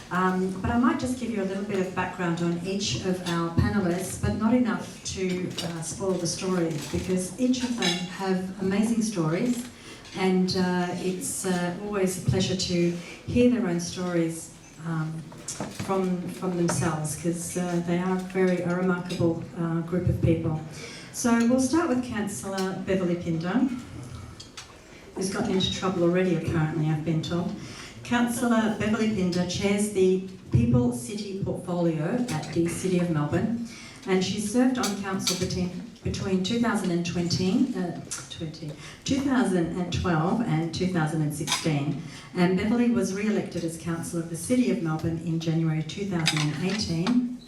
But I might just give you a little bit of background on each of our panellists, but not enough to spoil the story, because each of them have amazing stories, and it's always a pleasure to hear their own stories from themselves, because they are a remarkable group of people. So we'll start with Councillor Beverly Pinder, who's gotten into trouble already apparently, I've been told. Councillor Beverly Pinder chairs the People City portfolio at the City of Melbourne, and she served on council between 2012 and 2016, and Beverly was re-elected as councillor of the City of Melbourne in January 2018,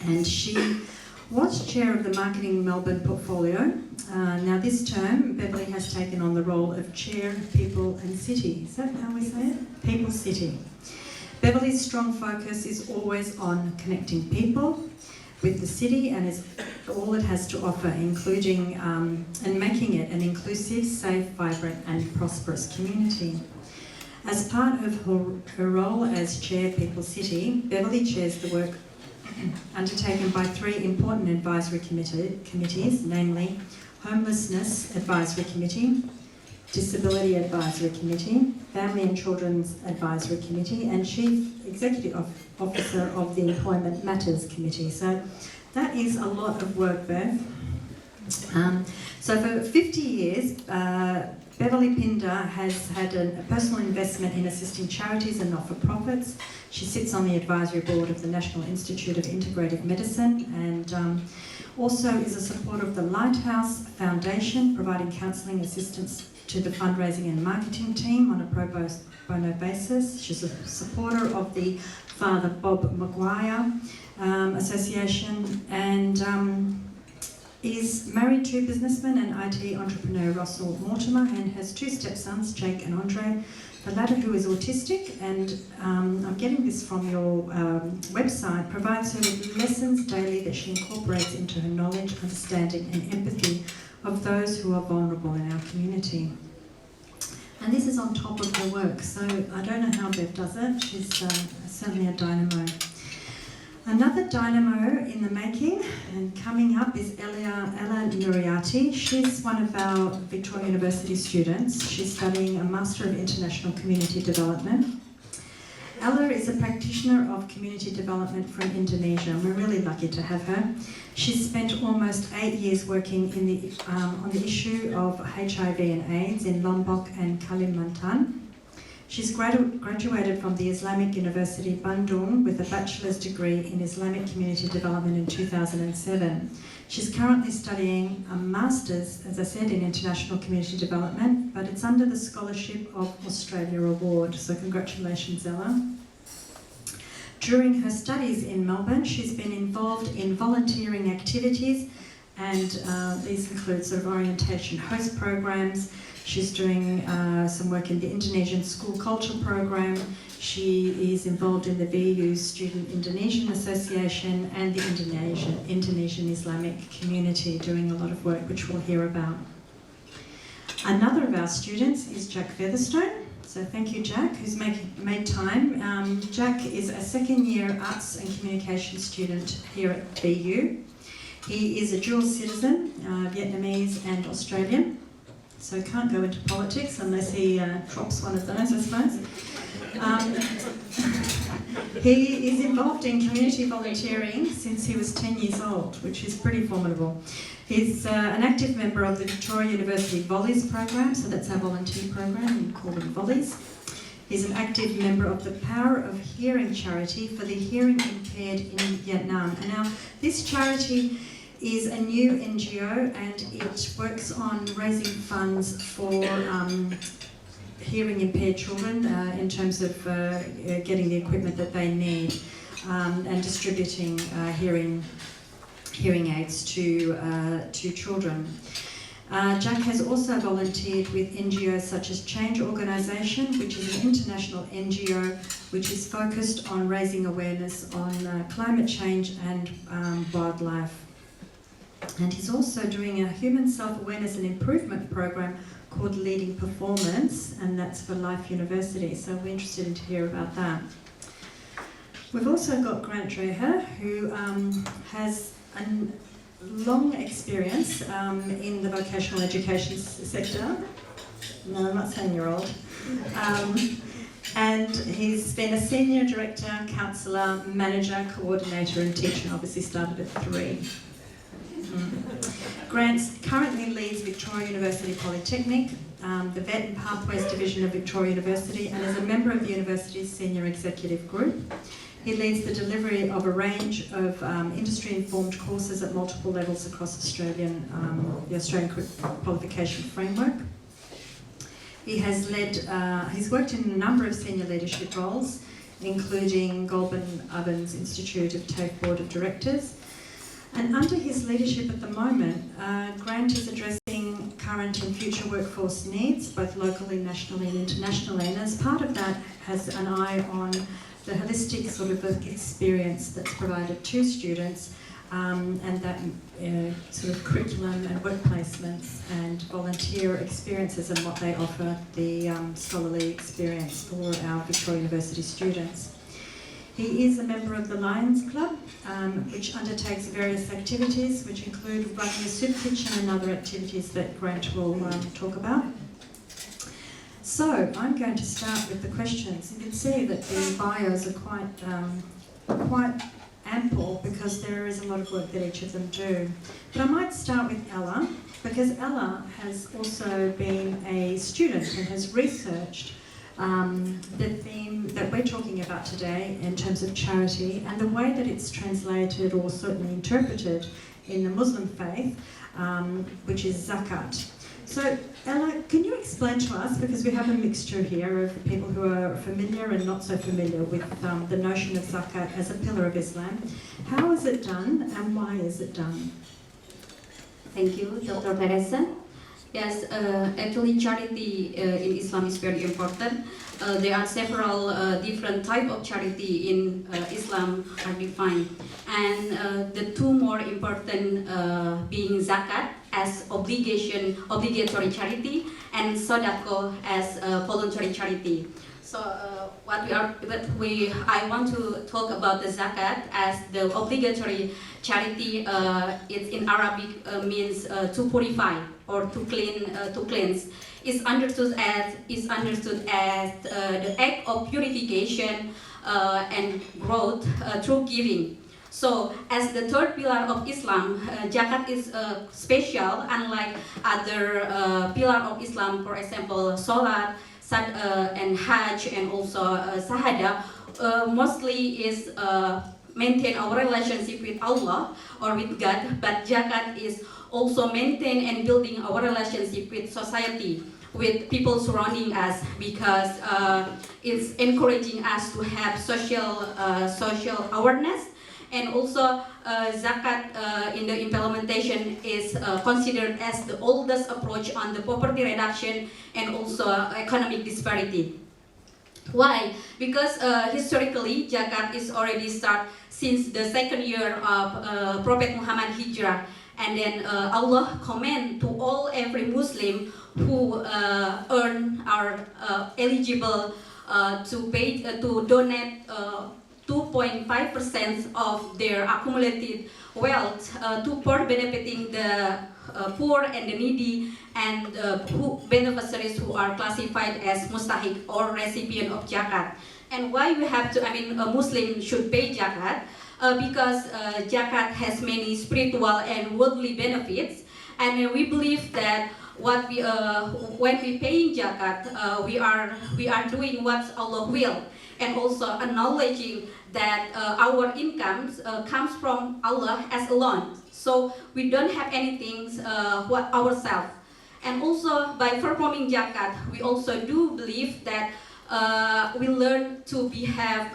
and she was chair of the Marketing Melbourne portfolio. Now this term, Beverly has taken on the role of Chair of People and City. Is that how we say it? People City. Beverly's strong focus is always on connecting people with the city and is all it has to offer, including and making it an inclusive, safe, vibrant and prosperous community. As part of her role as Chair People City, Beverly chairs the work undertaken by three important advisory committees, namely Homelessness Advisory Committee, Disability Advisory Committee, Family and Children's Advisory Committee, and Chief Executive Officer of the Employment Matters Committee. So that is a lot of work, Bev. So for 50 years, Beverly Pinder has had a personal investment in assisting charities and not-for-profits. She sits on the advisory board of the National Institute of Integrative Medicine and also is a supporter of the Lighthouse Foundation, providing counselling assistance to the fundraising and marketing team on a pro bono basis. She's a supporter of the Father Bob Maguire Association and is married to businessman and IT entrepreneur Russell Mortimer and has two stepsons, Jake and Andre, the latter who is autistic, and I'm getting this from your website, provides her with lessons daily that she incorporates into her knowledge, understanding and empathy of those who are vulnerable in our community. And this is on top of her work, so I don't know how Bev does it. She's certainly a dynamo. Another dynamo in the making and coming up is Ella Nuriati. She's one of our Victoria University students. She's studying a Master of International Community Development. Ella is a practitioner of community development from Indonesia, and we're really lucky to have her. She's spent almost 8 years working in on the issue of HIV and AIDS in Lombok and Kalimantan. She's graduated from the Islamic University Bandung with a bachelor's degree in Islamic Community Development in 2007. She's currently studying a master's, as I said, in International Community Development, but it's under the Scholarship of Australia Award. So congratulations, Ella. During her studies in Melbourne, she's been involved in volunteering activities, and these include sort of orientation host programs. She's doing some work in the Indonesian School Culture Program. She is involved in the VU Student Indonesian Association and the Indonesian Islamic Community, doing a lot of work which we'll hear about. Another of our students is Jack Featherstone. So thank you, Jack, who's made time. Jack is a second-year Arts and Communication student here at VU. He is a dual citizen, Vietnamese and Australian. So can't go into politics unless he drops one of those, I suppose. He is involved in community volunteering since he was 10 years old, which is pretty formidable. He's an active member of the Victoria University Volleys program, so that's our volunteer program, we call them Volleys. He's an active member of the Power of Hearing charity for the hearing impaired in Vietnam. And now this charity is a new NGO and it works on raising funds for hearing impaired children in terms of getting the equipment that they need and distributing hearing aids to children. Jack has also volunteered with NGOs such as Change Organisation, which is an international NGO which is focused on raising awareness on climate change and wildlife. And he's also doing a human self-awareness and improvement program called Leading Performance, and that's for Life University, so we're interested to hear about that. We've also got Grant Dreher, who has a long experience in the vocational education sector. No, I'm not saying you're old. And he's been a senior director, counsellor, manager, coordinator and teacher, and obviously started at 3. Grant currently leads Victoria University Polytechnic, the Vet and Pathways Division of Victoria University, and is a member of the university's senior executive group. He leads the delivery of a range of industry-informed courses at multiple levels across the Australian qualification framework. He has he's worked in a number of senior leadership roles, including Goulburn Ovens Institute of TAFE Board of Directors. And under his leadership at the moment, Grant is addressing current and future workforce needs, both locally, nationally and internationally. And as part of that, has an eye on the holistic sort of experience that's provided to students, and that sort of curriculum and work placements and volunteer experiences and what they offer the scholarly experience for our Victoria University students. He is a member of the Lions Club, which undertakes various activities, which include running a soup kitchen and other activities that Grant will talk about. So, I'm going to start with the questions. You can see that the bios are quite ample because there is a lot of work that each of them do. But I might start with Ella, because Ella has also been a student and has researched the theme that we're talking about today in terms of charity and the way that it's translated or certainly interpreted in the Muslim faith, which is zakat. So Ella, can you explain to us, because we have a mixture here of people who are familiar and not so familiar with the notion of zakat as a pillar of Islam, how is it done and why is it done? Thank you, Dr. Teresa. Yes, actually charity in Islam is very important. There are several different types of charity in Islam are defined. And the two more important being zakat as obligatory charity, and sadaqah as voluntary charity. So I want to talk about the zakat as the obligatory charity. It in Arabic means to purify or to cleanse. Is understood as the act of purification and growth through giving. So, as the third pillar of Islam, zakat is special, unlike other pillar of Islam, for example, salat, and hajj, and also shahada. Mostly is maintain our relationship with Allah or with God, but zakat is also maintain and building our relationship with society, with people surrounding us, because it's encouraging us to have social awareness. And also zakat in the implementation is considered as the oldest approach on the poverty reduction and also economic disparity. Why? Because historically zakat is already start since the second year of Prophet Muhammad Hijrah. And then Allah command to every Muslim who are eligible to pay to donate 2.5% of their accumulated wealth to poor, benefiting the poor and the needy, and beneficiaries who are classified as mustahiq or recipient of zakat. And why we have to? A Muslim should pay zakat. Because zakat has many spiritual and worldly benefits, and we believe that when we paying zakat, we are doing what Allah will, and also acknowledging that our incomes comes from Allah as alone. So we don't have anything ourselves. And also by performing zakat, we also do believe that we learn to have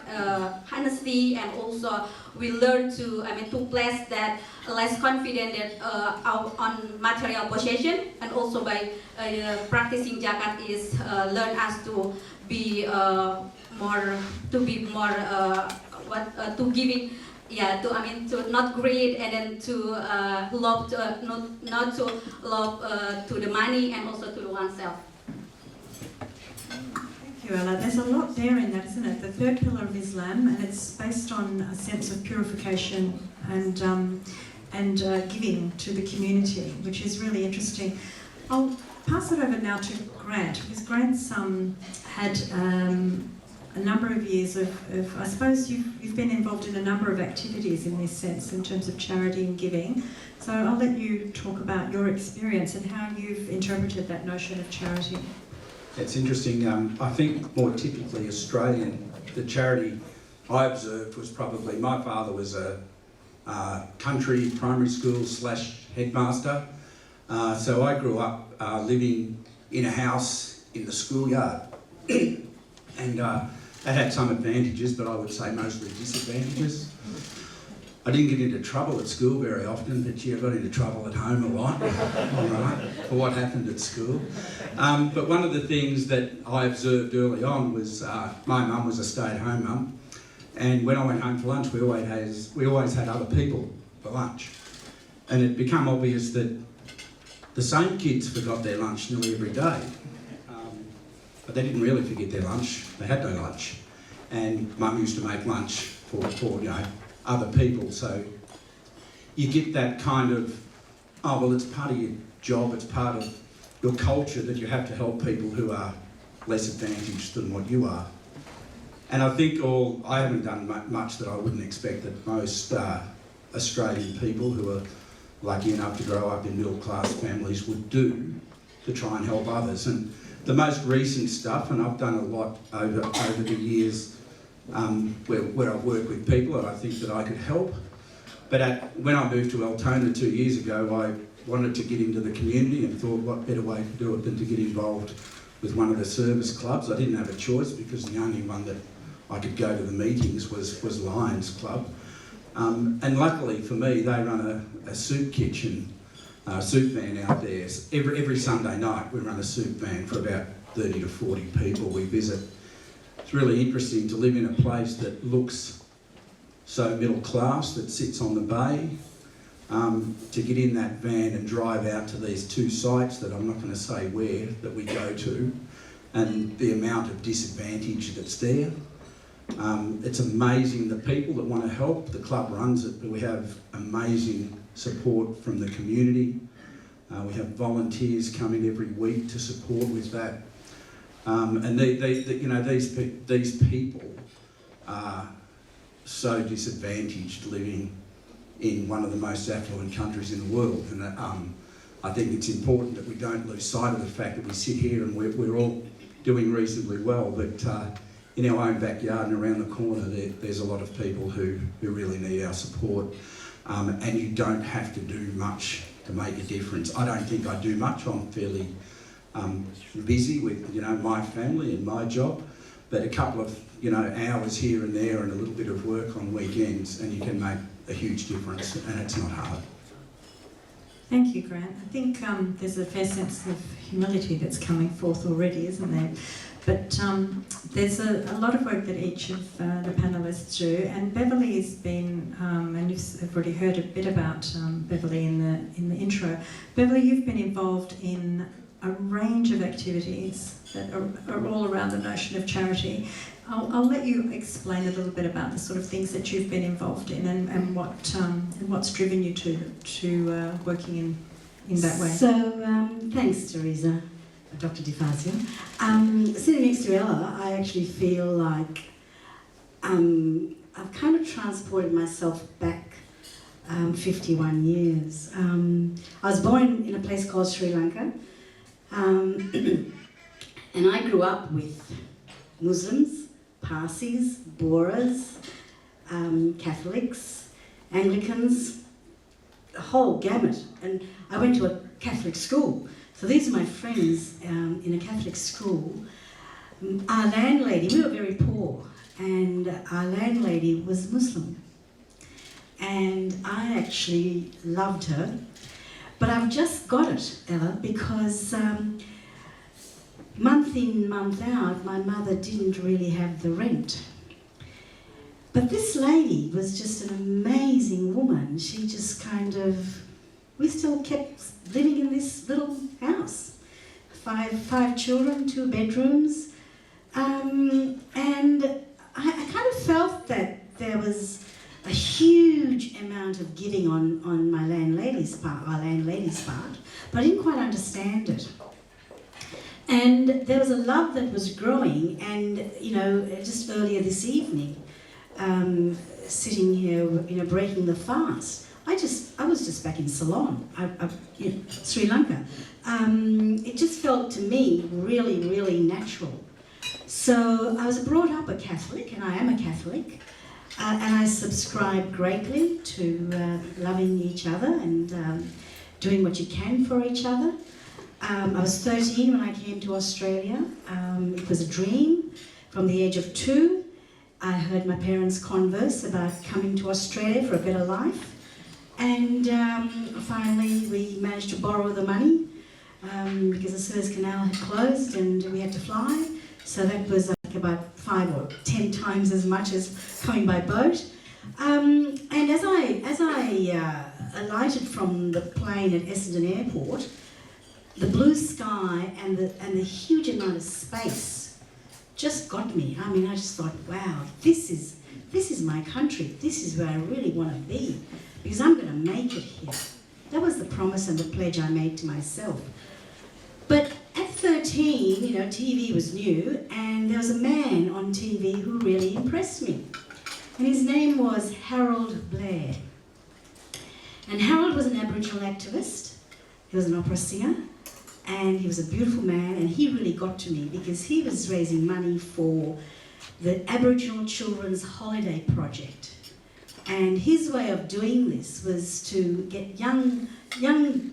honesty, and also we learn to place that less confident on material possession, and also by practicing zakat is learn us to be more giving, to not greed, and then to love not to love to the money and also to oneself. Thank Thank you, Ella. There's a lot there in that, isn't it? The third pillar of Islam, and it's based on a sense of purification and giving to the community, which is really interesting. I'll pass it over now to Grant, because Grant's had a number of years of I suppose you've been involved in a number of activities in this sense, in terms of charity and giving. So I'll let you talk about your experience and how you've interpreted that notion of charity. It's interesting. I think more typically Australian, the charity I observed was probably, my father was a country primary school / headmaster. So I grew up living in a house in the schoolyard. And that had some advantages, but I would say mostly disadvantages. I didn't get into trouble at school very often, but yeah, I got into trouble at home a lot, all right, for what happened at school. But one of the things that I observed early on was my mum was a stay-at-home mum, and when I went home for lunch, we always had other people for lunch. And it became obvious that the same kids forgot their lunch nearly every day. But they didn't really forget their lunch, they had no lunch. And Mum used to make lunch for other people, so you get that kind of, oh well, it's part of your job, it's part of your culture that you have to help people who are less advantaged than what you are. And I think I haven't done much that I wouldn't expect that most Australian people who are lucky enough to grow up in middle class families would do to try and help others. And the most recent stuff, and I've done a lot over the years where I've worked with people and I think that I could help. But when I moved to Altona 2 years ago, I wanted to get into the community and thought what better way to do it than to get involved with one of the service clubs. I didn't have a choice because the only one that I could go to the meetings was Lions Club. And luckily for me, they run a soup kitchen, soup van out there. Every Sunday night we run a soup van for about 30 to 40 people we visit. It's really interesting to live in a place that looks so middle class, that sits on the bay, to get in that van and drive out to these two sites that I'm not going to say where, that we go to, and the amount of disadvantage that's there. It's amazing the people that want to help. The club runs it, but we have amazing support from the community. We have volunteers coming every week to support with that. And these people are so disadvantaged living in one of the most affluent countries in the world. And I think it's important that we don't lose sight of the fact that we sit here and we're all doing reasonably well, but in our own backyard and around the corner there's a lot of people who really need our support. And you don't have to do much to make a difference. I don't think I do much. I'm fairly busy with my family and my job, but a couple of hours here and there and a little bit of work on weekends and you can make a huge difference, and it's not hard. Thank you, Grant. I think there's a fair sense of humility that's coming forth already, isn't there? But there's a lot of work that each of the panellists do, and Beverly has been, and you've already heard a bit about Beverly in the intro. Beverly, you've been involved in a range of activities that are all around the notion of charity. I'll let you explain a little bit about the sort of things that you've been involved in and what's driven you to working in that way. So thanks, Teresa, Dr. DeFazio. Sitting next to Ella, I actually feel like I've kind of transported myself back 51 years. I was born in a place called Sri Lanka, and I grew up with Muslims, Parsis, Boras, Catholics, Anglicans, the whole gamut. And I went to a Catholic school. So these are my friends in a Catholic school. Our landlady, we were very poor, and our landlady was Muslim. And I actually loved her. But I've just got it, Ella, because month in, month out, my mother didn't really have the rent. But this lady was just an amazing woman. She just kind of, we still kept living in this little house. Five children, 2 bedrooms, And I kind of felt that there was a huge amount of giving on my landlady's part, but I didn't quite understand it. And there was a love that was growing, and you know, just earlier this evening, sitting here, you know, breaking the fast, I was just back in Ceylon, you know, Sri Lanka. It just felt to me really, really natural. So I was brought up a Catholic, and I am a Catholic, and I subscribe greatly to loving each other and doing what you can for each other. I was 13 when I came to Australia. It was a dream. From the age of 2, I heard my parents converse about coming to Australia for a better life. And finally we managed to borrow the money because the Suez Canal had closed and we had to fly. So that was like about 5 or 10 times as much as coming by boat. And as I alighted from the plane at Essendon Airport, the blue sky and the huge amount of space just got me. I mean, I just thought, wow, this is my country. This is where I really want to be, because I'm going to make it here. That was the promise and the pledge I made to myself. But at 13, you know, TV was new, and there was a man on TV who really impressed me. And his name was Harold Blair. And Harold was an Aboriginal activist. He was an opera singer. And he was a beautiful man, and he really got to me because he was raising money for the Aboriginal Children's Holiday Project. And his way of doing this was to get young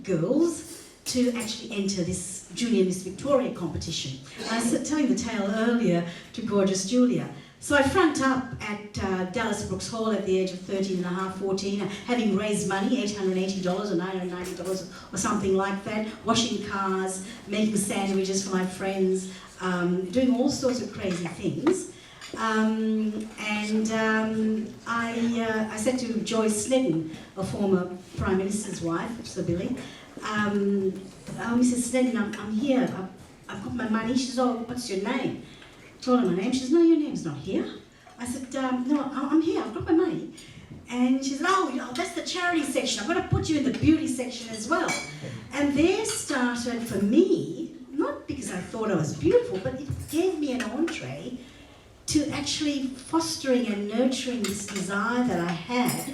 girls to actually enter this Junior Miss Victoria competition. And I was telling the tale earlier to gorgeous Julia. So I front up at Dallas Brooks Hall at the age of 13 and a half, 14, having raised money, $880 or $990 or something like that, washing cars, making sandwiches for my friends, doing all sorts of crazy things. I said to Joyce Snedden, a former Prime Minister's wife, Sir Billy, Mrs. Snedden, I'm here, I've got my money. She says, oh, what's your name? I told her my name. She says, no, your name's not here. I said, no, I'm here, I've got my money. And she said, oh, that's the charity section. I've got to put you in the beauty section as well. And there started, for me, not because I thought I was beautiful, but it gave me an entree to actually fostering and nurturing this desire that I had,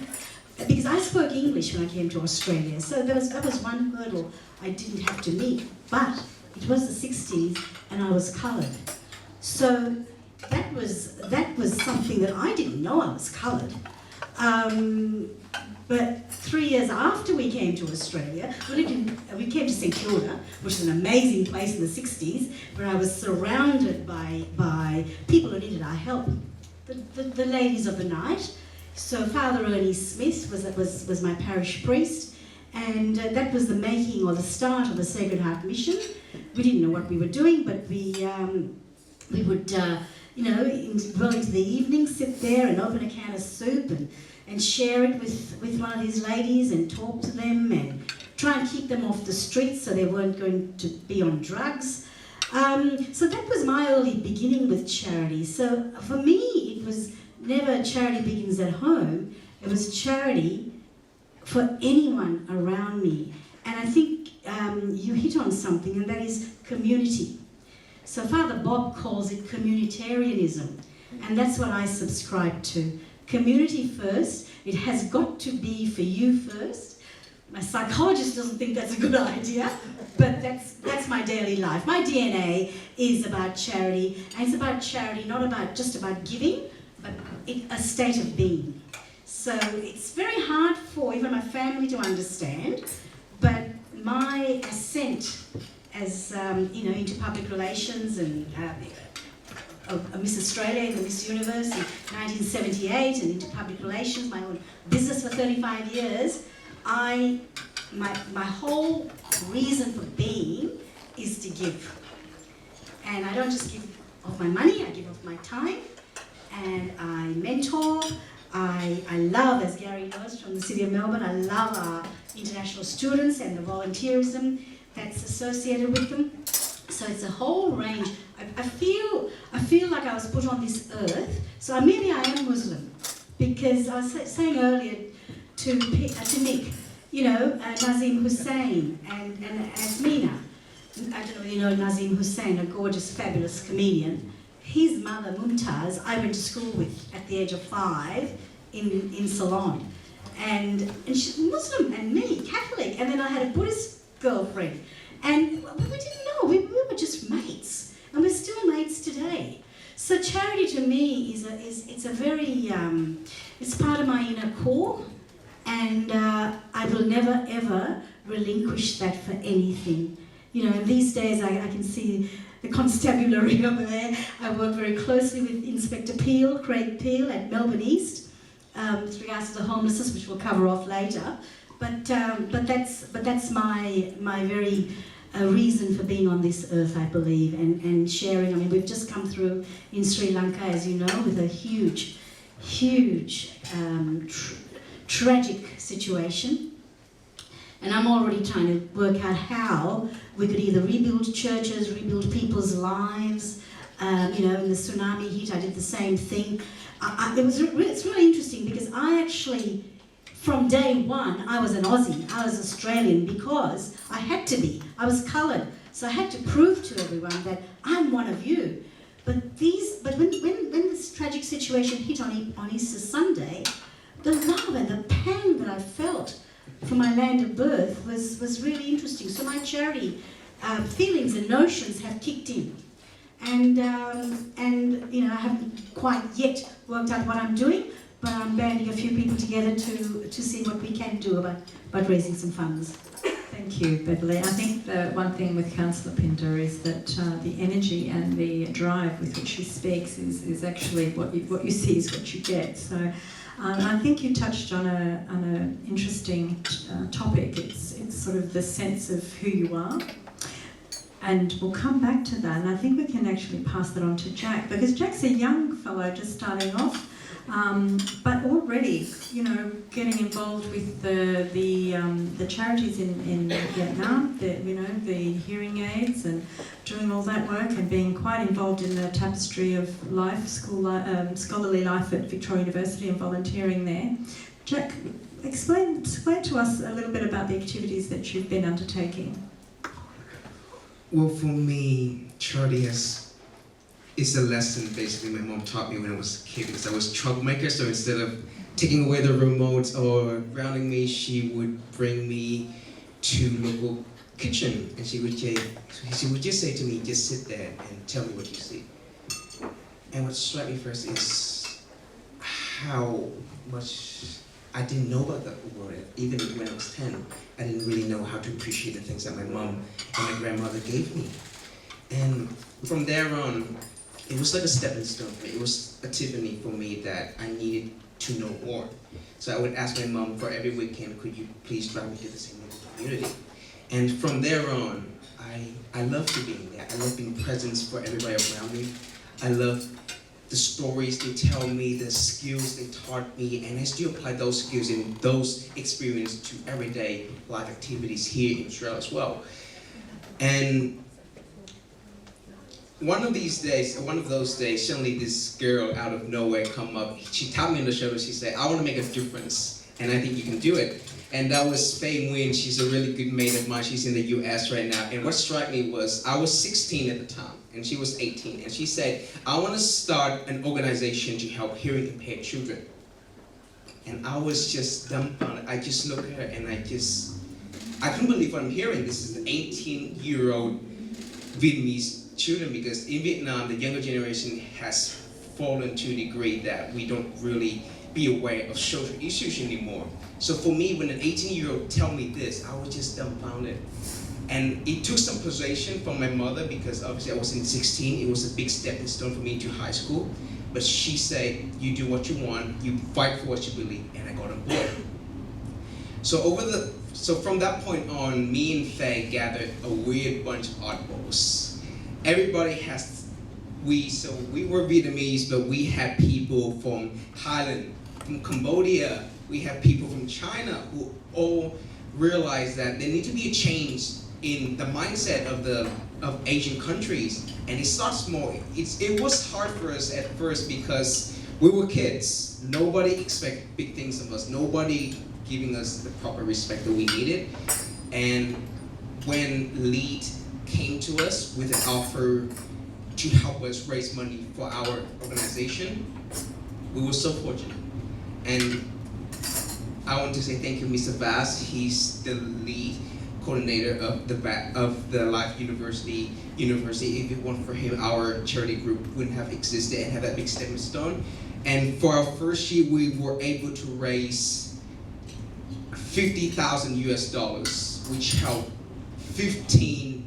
because I spoke English when I came to Australia. So that was one hurdle I didn't have to meet. But it was the 60s and I was coloured. So that was something that I didn't know I was coloured. But 3 years after we came to Australia, we came to St Kilda, which is an amazing place in the 60s, where I was surrounded by people who needed our help, the ladies of the night. So Father Ernie Smith was my parish priest, and that was the making or the start of the Sacred Heart Mission. We didn't know what we were doing, but we would, well into the evening, sit there and open a can of soup and share it with one of these ladies and talk to them and try and keep them off the streets so they weren't going to be on drugs. So that was my early beginning with charity. So for me, it was never charity begins at home. It was charity for anyone around me. And I think you hit on something, and that is community. So Father Bob calls it communitarianism, and that's what I subscribe to. Community first. It has got to be for you first. My psychologist doesn't think that's a good idea, but that's my daily life. My DNA is about charity, and it's about charity not just about giving, but a state of being. So it's very hard for even my family to understand, but my ascent as into public relations and Miss Australia and the Miss Universe in 1978, and into public relations, my own business for 35 years, my whole reason for being is to give. And I don't just give of my money, I give of my time, and I mentor. I love, as Gary knows from the City of Melbourne, I love our international students and the volunteerism that's associated with them. So it's a whole range. I I feel like I was put on this earth. So maybe I am Muslim, because I was saying earlier to Nick, you know, Nazim Hussain and Asmina. I don't know whether you know Nazim Hussain, a gorgeous, fabulous comedian. His mother, Mumtaz, I went to school with at the age of 5 in Ceylon. And she's Muslim, and me, Catholic. And then I had a Buddhist girlfriend. And we didn't know, we were just mates. And we're still mates today. So charity to me it's a very, it's part of my inner core. And I will never ever relinquish that for anything. You know, these days I can see the constabulary over there. I work very closely with Inspector Peel, Craig Peel at Melbourne East, with regards to the homelessness, which we'll cover off later. But that's my very reason for being on this earth, I believe, and sharing. I mean, we've just come through in Sri Lanka, as you know, with a huge tragic situation. And I'm already trying to work out how we could either rebuild churches, rebuild people's lives. You know, in the tsunami hit, I did the same thing. It's really interesting, because I actually, from day one, I was an Aussie, I was Australian, because I had to be. I was coloured, so I had to prove to everyone that I'm one of you. But when this tragic situation hit on Easter Sunday, the love and the pang that I felt for my land of birth was really interesting. So my charity feelings and notions have kicked in. And you know, I haven't quite yet worked out what I'm doing, but I'm banding a few people together to see what we can do about raising some funds. Thank you, Beverly. I think the one thing with Councillor Pinder is that the energy and the drive with which she speaks is actually what you see is what you get. So I think you touched on an interesting topic. It's sort of the sense of who you are. And we'll come back to that, and I think we can actually pass that on to Jack, because Jack's a young fellow just starting off, but already, you know, getting involved with the charities in Vietnam, the hearing aids, and doing all that work, and being quite involved in the tapestry of life, scholarly life at Victoria University, and volunteering there. Jack, explain to us a little bit about the activities that you've been undertaking. Well, for me, charity is a lesson basically my mom taught me when I was a kid, because I was a troublemaker. So instead of taking away the remote or grounding me, she would bring me to local kitchen, and she would just say to me, just sit there and tell me what you see. And what struck me first is how much I didn't know about that world. Even when I was 10, I didn't really know how to appreciate the things that my mom and my grandmother gave me. And from there on, it was like a stepping stone for me. It was a Tiffany for me that I needed to know more. So I would ask my mom for every weekend, could you please drive me to the same local community? And from there on, I loved being there. I loved being present for everybody around me. I loved the stories they tell me, the skills they taught me, and I still apply those skills and those experiences to everyday life activities here in Australia as well. And one of those days, suddenly this girl out of nowhere come up. She tapped me on the shoulder. She said, "I want to make a difference, and I think you can do it." And that was Faye Nguyen. She's a really good mate of mine. She's in the US right now. And what struck me was, I was 16 at the time, and she was 18. And she said, "I want to start an organization to help hearing impaired children." And I was just dumbfounded. I just looked at her, and I couldn't believe what I'm hearing. This is an 18-year-old Vietnamese children, because in Vietnam, the younger generation has fallen to a degree that we don't really be aware of social issues anymore. So for me, when an 18-year-old tell me this, I was just dumbfounded. And it took some persuasion from my mother, because obviously I was in 16, it was a big stepping stone for me to high school. But she said, you do what you want, you fight for what you believe, and I got on board. So from that point on, me and Faye gathered a weird bunch of oddballs. We were Vietnamese, but we had people from Thailand, from Cambodia, we have people from China who all realize that there needs to be a change in the mindset of Asian countries, and it starts small. It was hard for us at first because we were kids. Nobody expect big things of us. Nobody giving us the proper respect that we needed. And when LEAD came to us with an offer to help us raise money for our organization, we were so fortunate. And I want to say thank you, Mr. Bass. He's the lead coordinator of the Life University. If it weren't for him, our charity group wouldn't have existed and have that big stepping stone. And for our first year, we were able to raise $50,000 US, which helped 15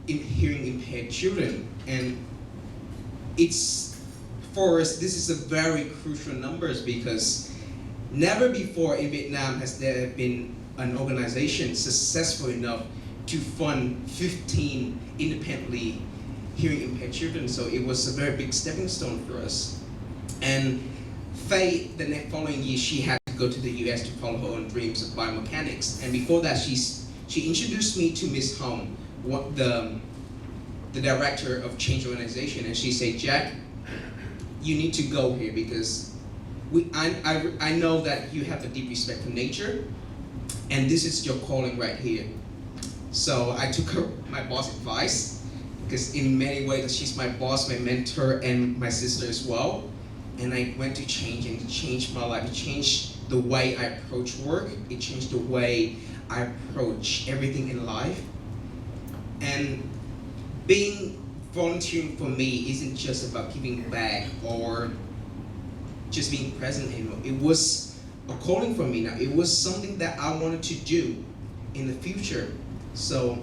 hearing impaired children. And it's, for us, this is a very crucial numbers because never before in Vietnam has there been an organization successful enough to fund 15 independently hearing impaired children. So it was a very big stepping stone for us. And Faye, the next following year, she had to go to the US to follow her own dreams of biomechanics. And before that, she introduced me to Miss Hong, the director of Change Organization, and she said, Jack, you need to go here because I know that you have a deep respect for nature, and this is your calling right here. So I took my boss' advice, because in many ways she's my boss, my mentor, and my sister as well. And I went to Change, and it changed my life. It changed the way I approach work. It changed the way I approach everything in life. And volunteering for me isn't just about giving back or just being present anymore. It was a calling for me now. It was something that I wanted to do in the future. So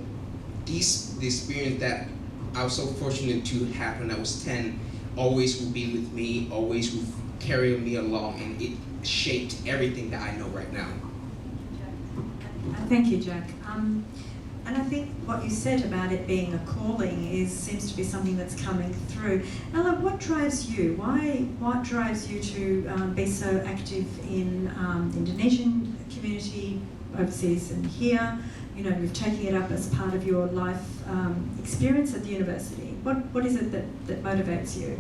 the experience that I was so fortunate to have when I was 10 always will be with me, always will carry me along, and it shaped everything that I know right now. Thank you, Jack. And I think what you said about it being a calling seems to be something that's coming through. Ella, what drives you? What drives you to be so active in the Indonesian community, overseas and here? You know, you're taking it up as part of your life experience at the university. What is it that motivates you?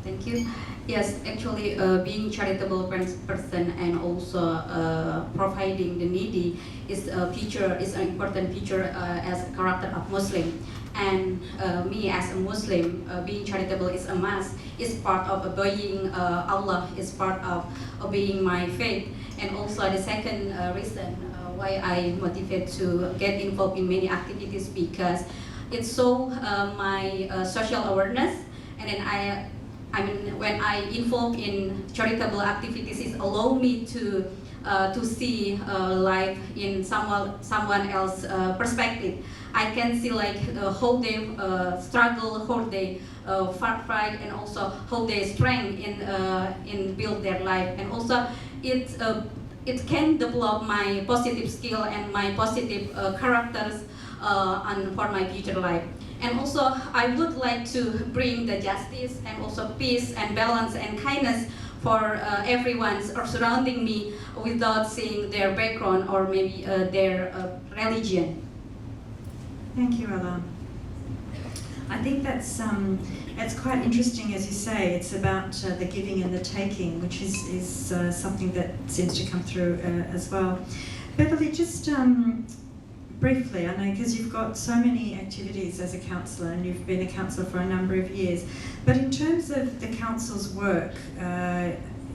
Thank you. Yes, actually, being charitable person and also providing the needy is an important feature as a character of Muslim. And me as a Muslim, being charitable is a must. It's part of obeying Allah. It's part of obeying my faith. And also the second reason why I motivate to get involved in many activities because it's so my social awareness. And then when I involve in charitable activities, it allows me to see life in someone else's perspective. I can see like how they struggle, how they fight, and also how they strength in build their life. And also it can develop my positive skill and my positive characters for my future life. And also, I would like to bring the justice and also peace and balance and kindness for everyone surrounding me without seeing their background or maybe their religion. Thank you, Ella. I think that's quite interesting, as you say. It's about the giving and the taking, which is something that seems to come through as well. Beverly, just briefly, I know because you've got so many activities as a counsellor and you've been a counsellor for a number of years, but in terms of the council's work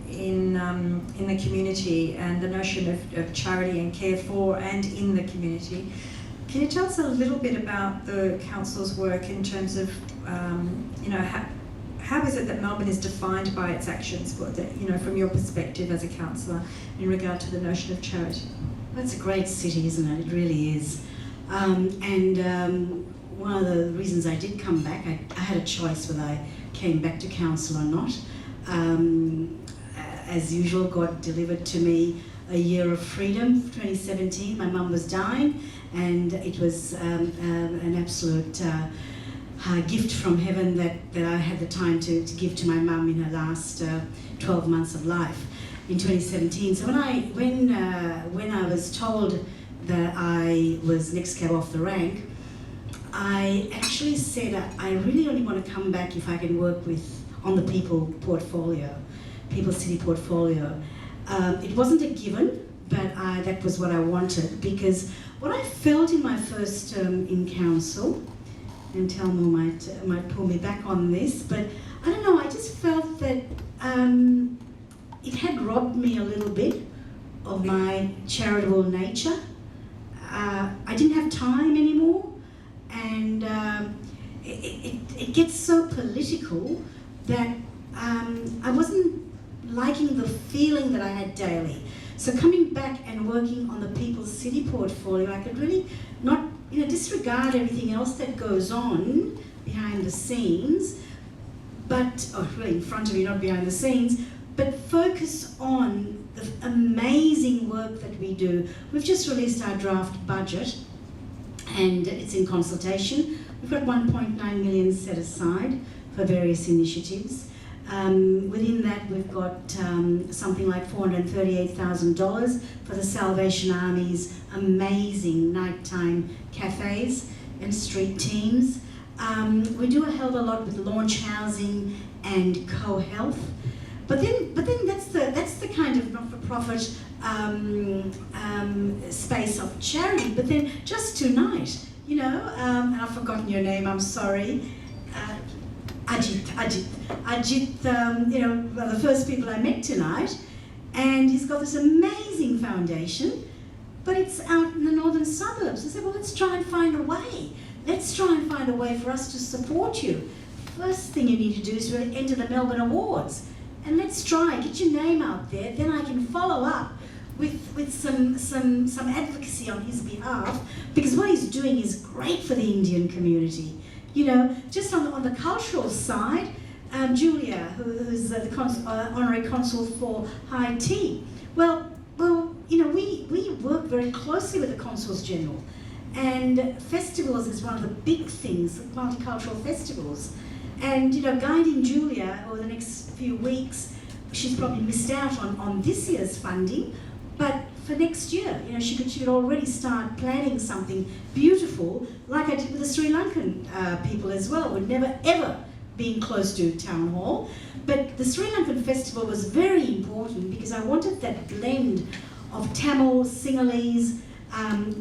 in the community and the notion of charity and care for and in the community, can you tell us a little bit about the council's work in terms of, how is it that Melbourne is defined by its actions, from your perspective as a counsellor in regard to the notion of charity? Well, it's a great city, isn't it? It really is. One of the reasons I did come back, I had a choice whether I came back to council or not. As usual, God delivered to me a year of freedom, 2017. My mum was dying, and it was an absolute gift from heaven that I had the time to give to my mum in her last 12 months of life in 2017. So when I was told that I was next cab off the rank, I actually said I really only want to come back if I can work on the people city portfolio. It wasn't a given, but that was what I wanted, because what I felt in my first term in council, and Telmo might pull me back on this, but I don't know, I just felt that it had robbed me a little bit of my charitable nature. I didn't have time anymore, and it gets so political that I wasn't liking the feeling that I had daily. So coming back and working on the People's City portfolio, I could really not, disregard everything else that goes on behind the scenes, really in front of you, not behind the scenes, but focus on the amazing work that we do. We've just released our draft budget, and it's in consultation. We've got 1.9 million set aside for various initiatives. Within that, we've got something like $438,000 for the Salvation Army's amazing nighttime cafes and street teams. We do a hell of a lot with launch housing and co-health, but then that's the kind of not-for-profit space of charity. But then just tonight, and I've forgotten your name. I'm sorry. Ajit, one of the first people I met tonight, and he's got this amazing foundation, but it's out in the northern suburbs. I said, well, let's try and find a way. Let's try and find a way for us to support you. First thing you need to do is really enter the Melbourne Awards, and let's try and get your name out there. Then I can follow up with some advocacy on his behalf, because what he's doing is great for the Indian community. Just on the cultural side, Julia, who's the honorary consul for High Tea. Well, we work very closely with the consuls general, and festivals is one of the big things, multicultural festivals. And guiding Julia over the next few weeks, she's probably missed out on this year's funding, but for next year, she could already start planning something beautiful, like I did with the Sri Lankan people as well. We'd never ever been close to Town Hall, but the Sri Lankan festival was very important because I wanted that blend of Tamil, Sinhalese,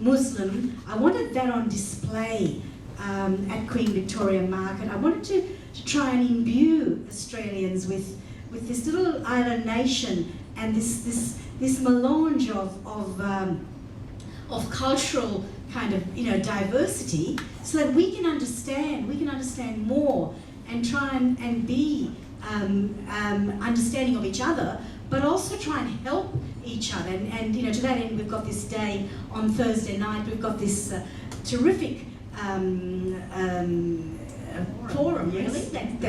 Muslim. I wanted that on display at Queen Victoria Market. I wanted to try and imbue Australians with this little island nation and this melange of cultural kind of diversity, so that we can understand more and try and be understanding of each other, but also try and help each other. And to that end, we've got this day on Thursday night. We've got this terrific forum, really, that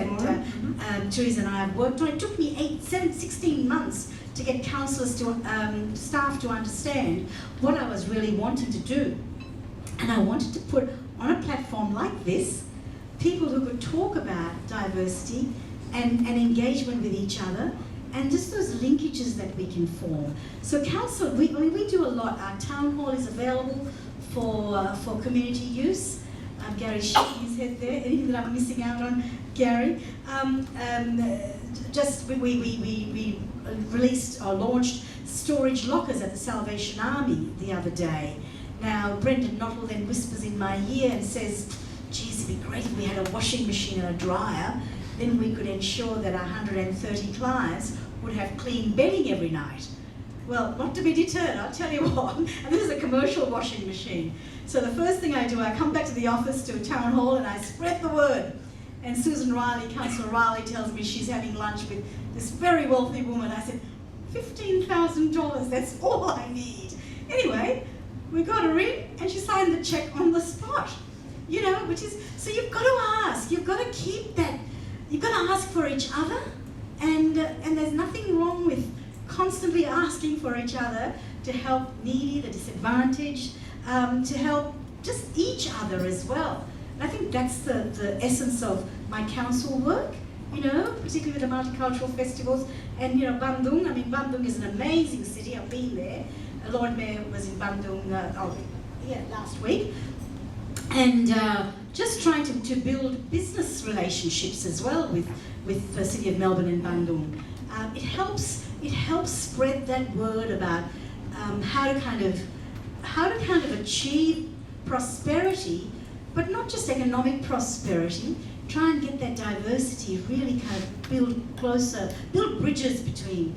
Teresa and I have worked on. It took me 16 months to get councillors staff to understand what I was really wanting to do. And I wanted to put on a platform like this people who could talk about diversity and engagement with each other, and just those linkages that we can form. So council, we do a lot. Our town hall is available for community use. Gary's shaking his head there. Anything that I'm missing out on, Gary? We released or launched storage lockers at the Salvation Army the other day. Now, Brendan Nottle then whispers in my ear and says, geez, it'd be great if we had a washing machine and a dryer. Then we could ensure that 130 clients would have clean bedding every night. Well, not to be deterred, I'll tell you what, and this is a commercial washing machine. So the first thing I do, I come back to the office, to Town Hall, and I spread the word. And Susan Riley, Councillor Riley, tells me she's having lunch with this very wealthy woman. I said, $15,000, that's all I need. Anyway, we got her in, and she signed the check on the spot. Which is, so you've got to ask, you've got to keep that, you've got to ask for each other, and there's nothing wrong with constantly asking for each other to help needy, the disadvantaged, to help just each other as well. And I think that's the essence of my council work, particularly with the multicultural festivals. And Bandung, Bandung is an amazing city, I've been there. Lord Mayor was in Bandung last week, and just trying to build business relationships as well with the City of Melbourne and Bandung. It helps spread that word about how to kind of achieve prosperity, but not just economic prosperity. Try and get that diversity, really kind of build bridges between,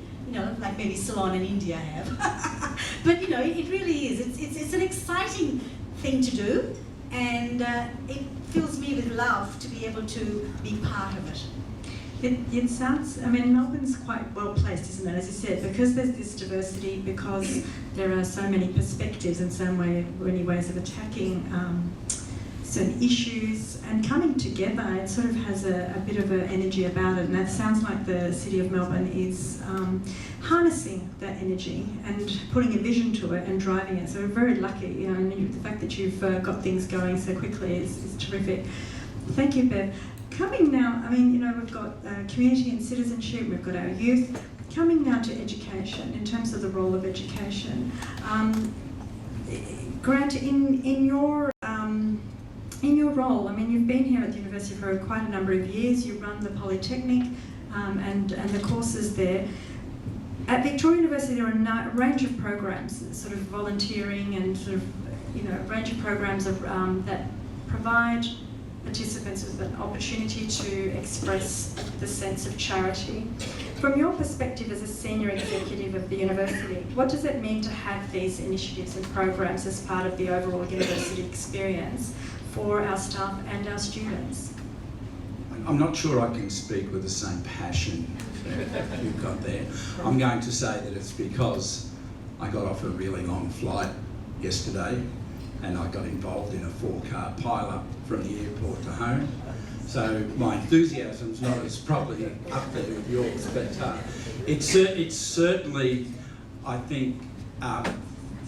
like maybe Ceylon and India have. But it really is. It's an exciting thing to do, and it fills me with love to be able to be part of it. It sounds, Melbourne's quite well placed, isn't it? As you said, because there's this diversity, because there are so many perspectives and so many ways of attacking certain issues and coming together. It sort of has a bit of an energy about it, and that sounds like the City of Melbourne is harnessing that energy and putting a vision to it and driving it. So we're very lucky, and the fact that you've got things going so quickly is terrific. Thank you, Bev. Coming now, we've got community and citizenship, we've got our youth. Coming now to education, in terms of the role of education. Grant, in your role, you've been here at the university for quite a number of years. You run the Polytechnic and the courses there. At Victoria University, there are a range of programs, sort of volunteering and sort of, a range of programs that provide participants with an opportunity to express the sense of charity. From your perspective as a senior executive of the university, what does it mean to have these initiatives and programs as part of the overall university experience for our staff and our students? I'm not sure I can speak with the same passion that you've got there. I'm going to say that it's because I got off a really long flight yesterday and I got involved in a 4-car pile-up from the airport to home. So my enthusiasm's not as probably up there with yours, but it's certainly, I think,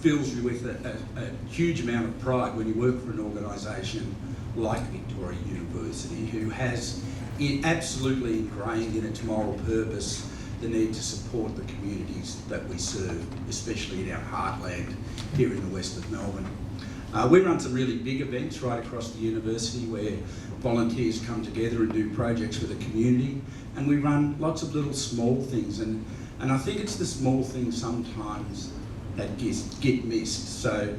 fills you with a huge amount of pride when you work for an organisation like Victoria University, who has it absolutely ingrained in its moral purpose the need to support the communities that we serve, especially in our heartland here in the west of Melbourne. We run some really big events right across the university where volunteers come together and do projects with the community, and we run lots of little small things, and I think it's the small things sometimes that get missed. So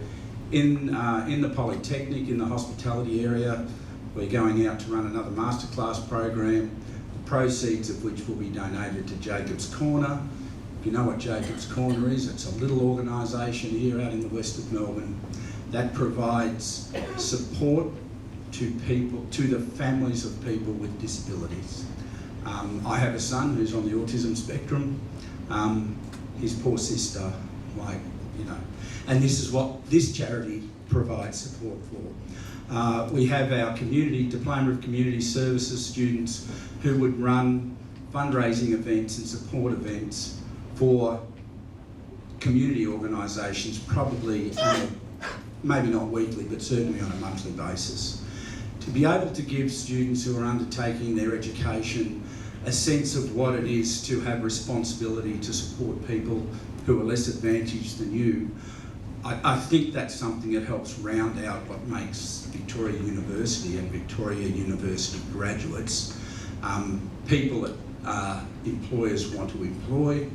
in the Polytechnic, in the hospitality area, we're going out to run another masterclass program, the proceeds of which will be donated to Jacob's Corner. If you know what Jacob's Corner is, it's a little organisation here out in the west of Melbourne that provides support to people, to the families of people with disabilities. I have a son who's on the autism spectrum. His poor sister, and this is what this charity provides support for. We have our Diploma of Community Services students who would run fundraising events and support events for community organisations, probably maybe not weekly, but certainly on a monthly basis. To be able to give students who are undertaking their education a sense of what it is to have responsibility to support people who are less advantaged than you, I think that's something that helps round out what makes Victoria University and Victoria University graduates people that employers want to employ,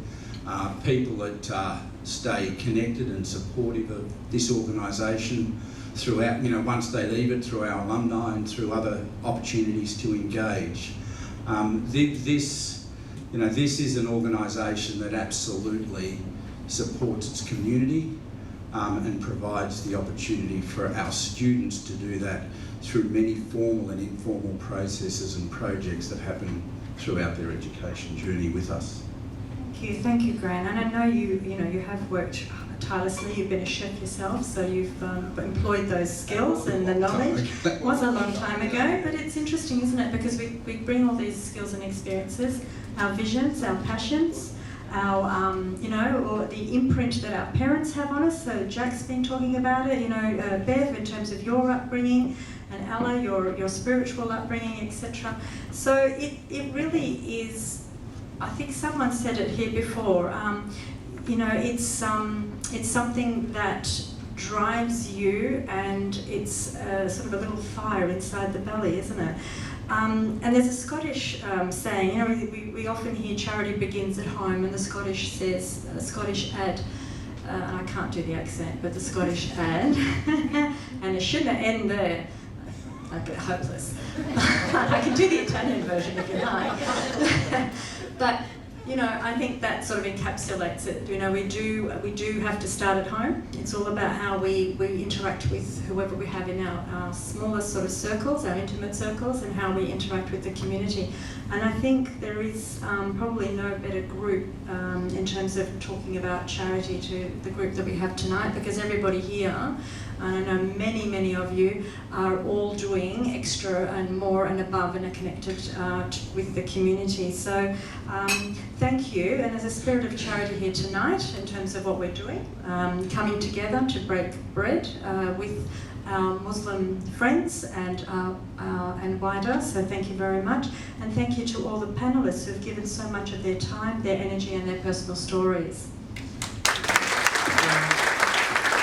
people that stay connected and supportive of this organisation throughout, once they leave it, through our alumni and through other opportunities to engage. This is an organisation that absolutely supports its community and provides the opportunity for our students to do that through many formal and informal processes and projects that happen throughout their education journey with us. Thank you, Grant. And I know you have worked tirelessly. You've been a chef yourself, so you've employed those skills and the knowledge. It was a long time ago, but it's interesting, isn't it? Because we bring all these skills and experiences, our visions, our passions, our or the imprint that our parents have on us. So Jack's been talking about it. Bev, in terms of your upbringing, and Ella, your spiritual upbringing, etc. So it really is. I think someone said it here before, you know, it's something that drives you, and it's sort of a little fire inside the belly, isn't it? And there's a Scottish saying, you know, we often hear charity begins at home, and the Scottish says, Scottish ad, I can't do the accent, but the Scottish ad, and it shouldn't end there. Okay, hopeless. I can do the Italian version if you like. But you know, I think that sort of encapsulates it. You know, we do have to start at home. It's all about how we interact with whoever we have in our smallest sort of circles, our intimate circles, and how we interact with the community. And I think there is probably no better group in terms of talking about charity to the group that we have tonight, because everybody here, and I know many of you, are all doing extra and more and above and are connected with the community. So thank you, and there's a spirit of charity here tonight in terms of what we're doing, coming together to break bread with our Muslim friends and wider, so thank you very much. And thank you to all the panellists who've given so much of their time, their energy and their personal stories.